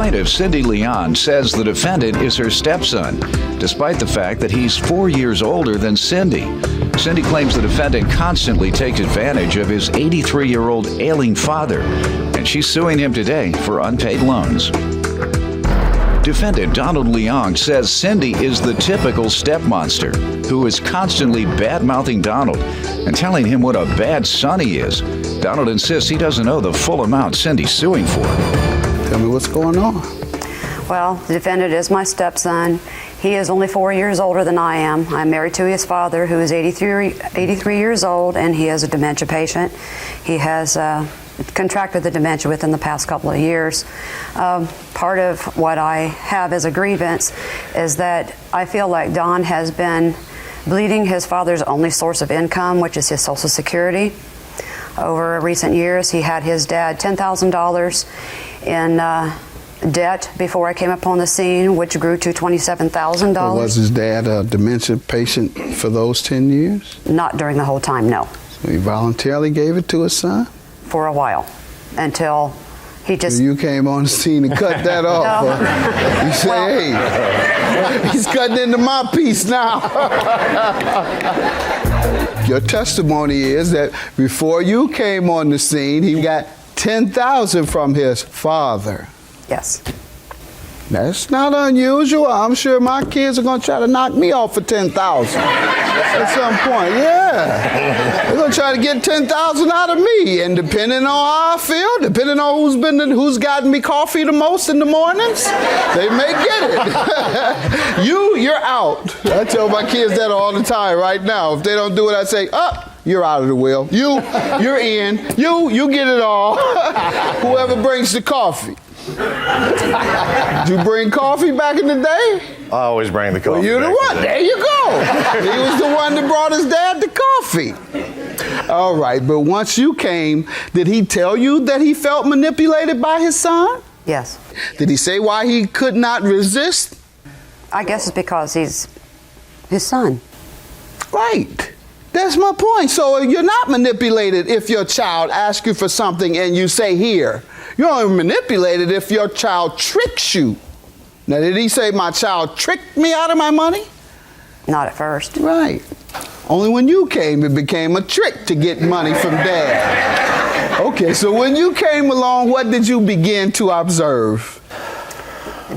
Plaintiff, Cindy Leon, says the defendant is her stepson, despite the fact that he's 4 years older than Cindy. Cindy claims the defendant constantly takes advantage of his 83-year-old ailing father, and she's suing him today for unpaid loans. Defendant Donald Leong says Cindy is the typical stepmonster who is constantly bad-mouthing Donald and telling him what a bad son he is. Donald insists he doesn't know the full amount Cindy's suing for. Tell me what's going on. Well, the defendant is my stepson. He is only 4 years older than I am. I'm married to his father, who is 83 years old, and he is a dementia patient. He has contracted the dementia within the past couple of years. Part of what I have as a grievance is that I feel like Don has been bleeding his father's only source of income, which is his Social Security. Over recent years, he had his dad $10,000 in debt before I came upon the scene, which grew to $27,000. Was his dad a dementia patient for those 10 years? Not during the whole time, no. So he voluntarily gave it to his son? For a while, until he just... So you came on the scene and cut that off. No. You say, hey, he's cutting into my piece now. Your testimony is that before you came on the scene, he got $10,000 from his father. Yes. That's not unusual. I'm sure my kids are going to try to knock me off for $10,000 at some point. Yeah, they're going to try to get $10,000 out of me, and depending on how I feel, depending on who's gotten me coffee the most in the mornings, they may get it. You're out. I tell my kids that all the time. Right now, if they don't do it, I say, you're out of the wheel. You're in. You get it all. Whoever brings the coffee. Did you bring coffee back in the day? I always bring the coffee. Well, you're the one. There you go. He was the one that brought his dad the coffee. All right, but once you came, did he tell you that he felt manipulated by his son? Yes. Did he say why he could not resist? I guess it's because he's his son. Right. That's my point. So you're not manipulated if your child asks you for something and you say here. You're only manipulated if your child tricks you. Now, did he say my child tricked me out of my money? Not at first. Right. Only when you came, it became a trick to get money from dad. Okay, so when you came along, what did you begin to observe?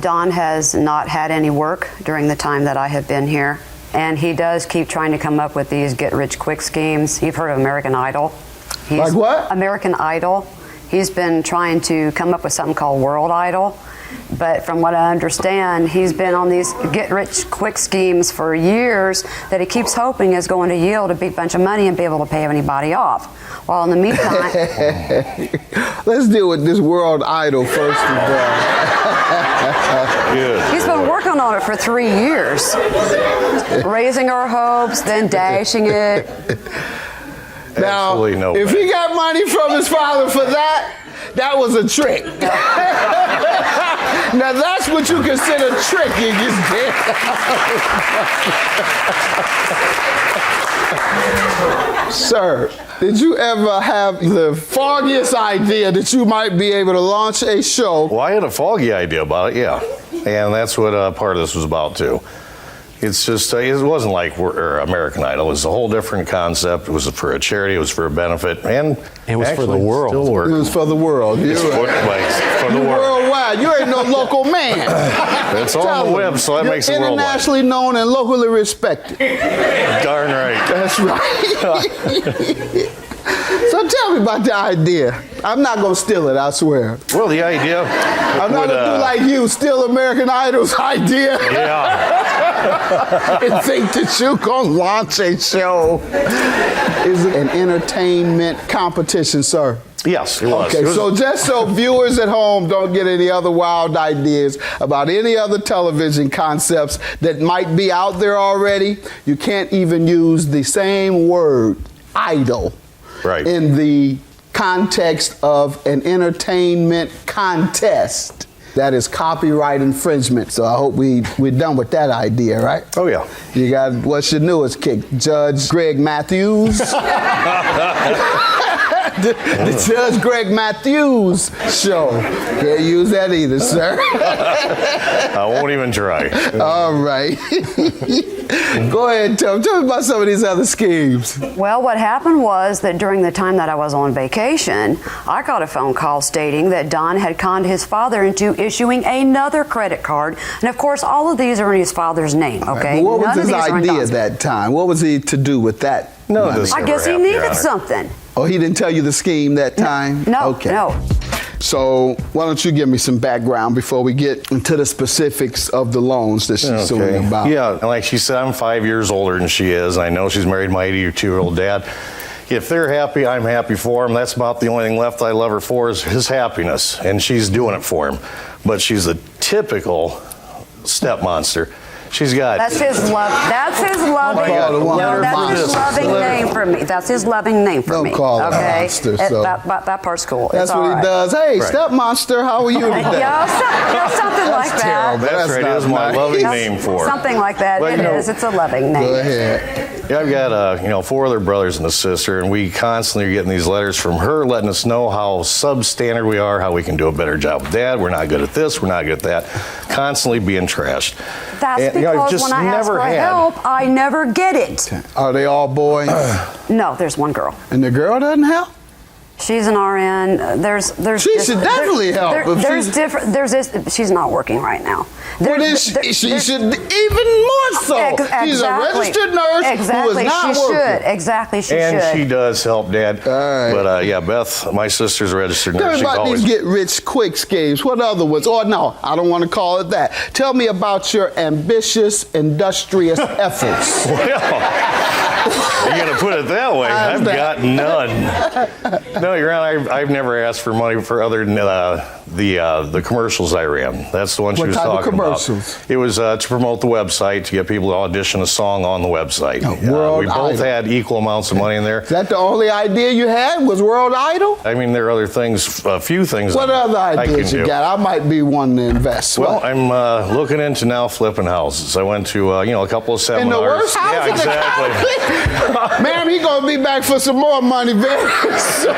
Don has not had any work during the time that I have been here. And he does keep trying to come up with these get-rich-quick schemes. You've heard of American Idol. Like what? American Idol. He's been trying to come up with something called World Idol. But from what I understand, he's been on these get-rich-quick schemes for years that he keeps hoping is going to yield a big bunch of money and be able to pay anybody off. While in the meantime... Let's deal with this World Idol first of all. He's been working on it for 3 years. Raising our hopes, then dashing it. Now, no if way. he got money from his father for that, that was a trick. Now that's what you consider tricking, is it? Sir, did you ever have the foggiest idea that you might be able to launch a show? Well, I had a foggy idea about it, yeah. And that's what part of this was about, too. It's just, it wasn't like American Idol. It was a whole different concept. It was for a charity. It was for a benefit. And it was for the world. Still working. It was for the world. It's for the world. Worldwide. You ain't no local man. It's on the web, so that makes it worldwide. Internationally known and locally respected. Darn right. That's right. So tell me about the idea. I'm not going to steal it, I swear. Well, the idea... I'm not going to do like you, steal American Idol's idea. Yeah. And think that you're going to launch a show. Is it an entertainment competition, sir? Yes, it was. Okay, so just so viewers at home don't get any other wild ideas about any other television concepts that might be out there already, you can't even use the same word, idol, right, in the context of an entertainment contest. That is copyright infringement. So I hope we're done with that idea, right? Oh, yeah. You got, what's your newest kick? Judge Greg Mathis? the Judge Greg Mathis show. Can't use that either, sir. I won't even try. All right. Go ahead, tell me about some of these other schemes. Well, what happened was that during the time that I was on vacation, I got a phone call stating that Don had conned his father into issuing another credit card. And of course, all of these are in his father's name, okay? What was None of his these are in idea Don's. at that time? What was he to do with that? No, money? this I guess he never happened, Your needed Honor. something. Oh, he didn't tell you the scheme that time? No, Okay. no. So why don't you give me some background before we get into the specifics of the loans that she's suing about? Yeah, and like she said, I'm 5 years older than she is. I know she's married my 82-year-old dad. If they're happy, I'm happy for them. That's about the only thing left I love her for is his happiness, and she's doing it for him. But she's a typical step monster. She's got... That's his love. That's his loving. call the woman No, that's his monster. loving name for me. That's his loving name for Don't me. call her okay, monster, so. that part's cool. That's it's what all he right. does. Hey, Right. step monster, how are you today? Yeah, something like that. terrible. That's right, it not is my nice. loving name for her. Something like that. But, It you know, is. It's a loving name. Go ahead. Yeah, I've got 4 other brothers and a sister, and we constantly are getting these letters from her letting us know how substandard we are, how we can do a better job with Dad. We're not good at this, we're not good at that. Constantly being trashed. That's And, because just when I ask never for had. help, I never get it. Are they all boys? No, there's one girl. And the girl doesn't help? She's an RN. There's. She should definitely help if There's she's- different. She's not working right now. Well, then she should even more so. She's a registered nurse Exactly. who is not she working. should. Exactly. She And should. she does help Dad. All right. But yeah, Beth, my sister's a registered Tell nurse. me She's about always these get-rich-quick schemes. What other ones? Oh, no, I don't want to call it that. Tell me about your ambitious, industrious efforts. You're going to put it that way. How's I've that? got none. No, Your Honor, I've never asked for money for other than the commercials I ran. That's the one she What was type of talking commercials? about. It was to promote the website, to get people to audition a song on the website. World we both Idol. had equal amounts of money in there. Is that the only idea you had was World Idol? I mean, there are other things, a few things What other I can ideas you do. got? I might be one to invest. Well, What? I'm looking into now flipping houses. I went to, a couple of In seminars. the worst house yeah, in the exactly. country? Ma'am, he gonna be back for some more money very soon.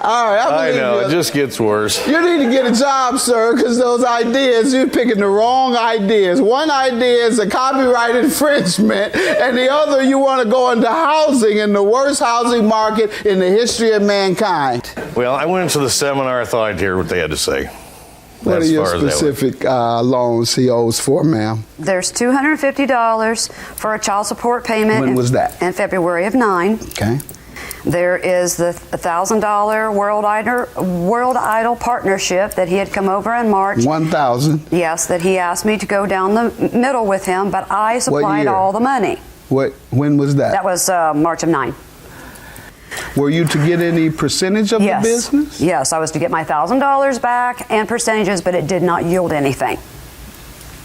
All right, I know, you. it just gets worse. You need to get a job, sir, because those ideas, you're picking the wrong ideas. One idea is a copyright infringement, and the other, you want to go into housing in the worst housing market in the history of mankind. Well, I went to the seminar. I thought I'd hear what they had to say. What are As your far as that went. specific loans he owes for, ma'am? There's $250 for a child support payment. When was that? In February of 9. Okay. There is the $1,000 World Idol partnership that he had come over in March. 1,000. Yes, that he asked me to go down the middle with him, but I supplied year? all the money. When was that? That was March of 9. Were you to get any percentage of Yes. the business? Yes, I was to get my $1,000 back and percentages, but it did not yield anything.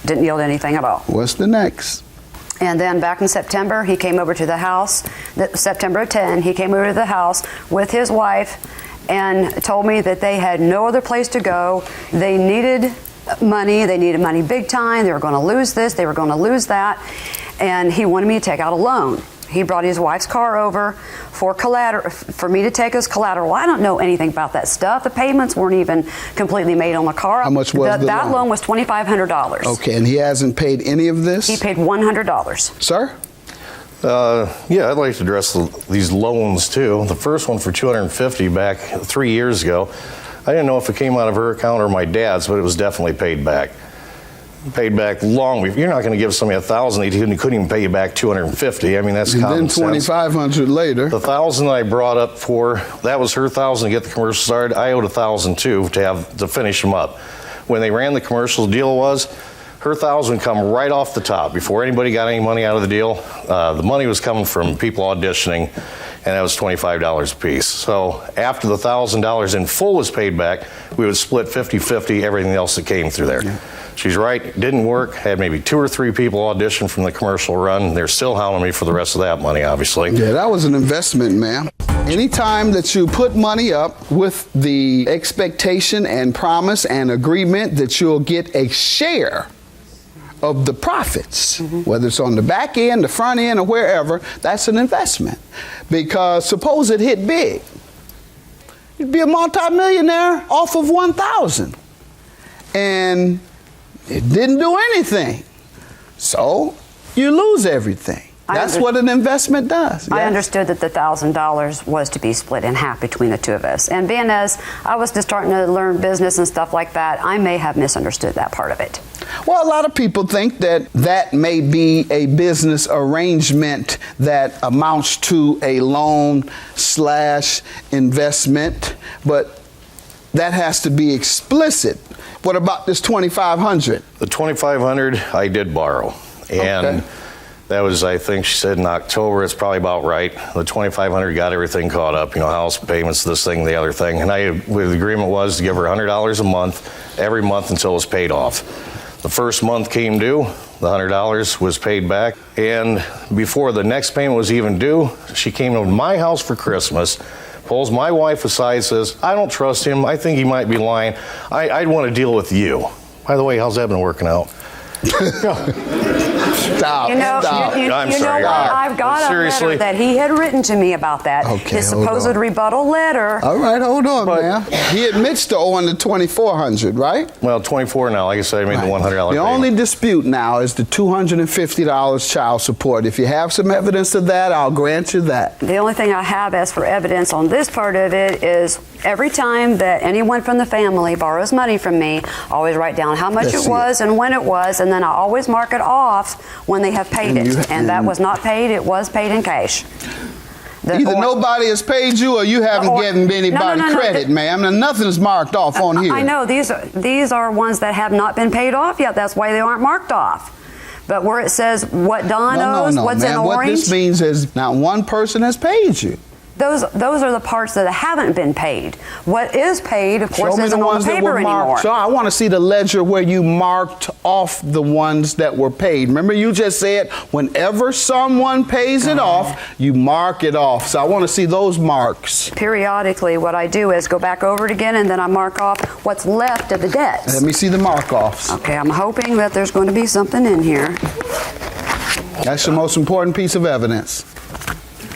Didn't yield anything at all. What's the next? And then back in September, he came over to the house, September of 10, he came over to the house with his wife and told me that they had no other place to go. They needed money big time. They were going to lose this, they were going to lose that. And he wanted me to take out a loan. He brought his wife's car over for collateral, for me to take as collateral. I don't know anything about that stuff. The payments weren't even completely made on the car. How much was the that loan? loan was $2,500. Okay, and he hasn't paid any of this? He paid $100. Sir? Yeah, I'd like to address these loans too. The first one for $250 back 3 years ago. I didn't know if it came out of her account or my dad's, but it was definitely paid back. Paid back long. You're not going to give somebody $1,000. He couldn't even pay you back $250. I mean, that's And common then sense. $2,500 later. The $1,000 that I brought up for, that was her $1,000 to get the commercial started. I owed $1,000 too to finish them up. When they ran the commercial, deal was her $1,000 would come right off the top before anybody got any money out of the deal. The money was coming from people auditioning, and that was $25 a piece. So after the $1,000 in full was paid back, we would split 50-50 everything else that came through there. Yeah. She's right, it didn't work. Had maybe 2 or 3 people audition from the commercial run. They're still hounding me for the rest of that money, obviously. Yeah, that was an investment, ma'am. Anytime that you put money up with the expectation and promise and agreement that you'll get a share of the profits, whether it's on the back end, the front end, or wherever. That's an investment. Because suppose it hit big. You'd be a multimillionaire off of 1,000. And it didn't do anything. So you lose everything. That's what an investment does. I Yes. understood that the $1,000 was to be split in half between the two of us. And being as I was just starting to learn business and stuff like that, I may have misunderstood that part of it. Well, a lot of people think that that may be a business arrangement that amounts to a loan/investment, but that has to be explicit. What about this $2,500? The $2,500 I did borrow, and Okay. that was, I think she said in October. It's probably about right. The $2,500 got everything caught up, house payments, this thing, the other thing. And the agreement was to give her $100 a month, every month until it was paid off. The first month came due, the $100 was paid back, and before the next payment was even due, she came to my house for Christmas, pulls my wife aside, says, "I don't trust him. I think he might be lying. I'd want to deal with you." By the way, how's that been working out? Stop. You know, Stop. you I'm know sorry. what? I've got a Seriously? letter that he had written to me about that. Okay, His hold supposed on. rebuttal letter. All right, hold on, But- ma'am. He admits to owing the $2,400, right? Well, 24 now. Like I said, I made the $100 The payment. only dispute now is the $250 child support. If you have some evidence of that, I'll grant you that. The only thing I have as for evidence on this part of it is every time that anyone from the family borrows money from me, I always write down how much Let's it see was and when it was, and then I always mark it off when they have paid And it. you- And that was not paid, it was paid in cash. Either nobody has paid you or you haven't Or- given anybody No, credit, ma'am, and nothing's marked off on here. I know, these are ones that have not been paid off yet, that's why they aren't marked off. But where it says what Don owes, what's in ma'am. What orange, this means is not one person has paid you. those are the parts that haven't been paid. What is paid, of course, Show me isn't the on ones the that paper were anymore. marked. So I want to see the ledger where you marked off the ones that were paid. Remember, you just said whenever someone pays it off, you mark it off. So I want to see those marks. Periodically, what I do is go back over it again, and then I mark off what's left of the debts. Let me see the mark-offs. Okay, I'm hoping that there's going to be something in here. That's the most important piece of evidence.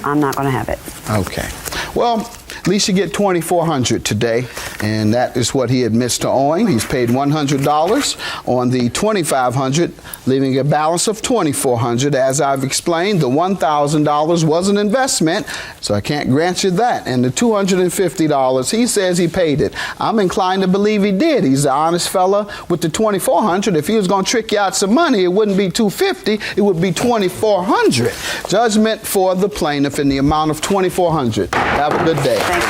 I'm not going to have it. Okay. Well, at least you get $2,400 today, and that is what he admits to owing. He's paid $100 on the $2,500, leaving a balance of $2,400. As I've explained, the $1,000 was an investment, so I can't grant you that. And the $250, he says he paid it. I'm inclined to believe he did. He's an honest fella with the $2,400. If he was going to trick you out some money, it wouldn't be $250, it would be $2,400. Judgment for the plaintiff in the amount of $2,400. Have a good day. Thank you.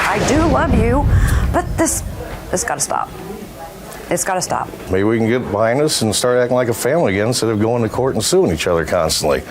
I do love you, but this got to stop. It's got to stop. Maybe we can get behind us and start acting like a family again instead of going to court and suing each other constantly.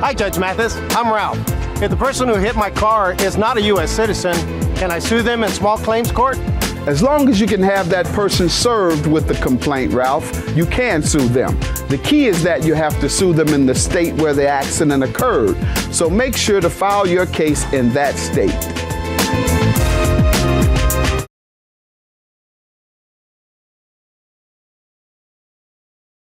Hi, Judge Mathis. I'm Ralph. If the person who hit my car is not a U.S. citizen, can I sue them in small claims court? As long as you can have that person served with the complaint, Ralph, you can sue them. The key is that you have to sue them in the state where the accident occurred. So make sure to file your case in that state.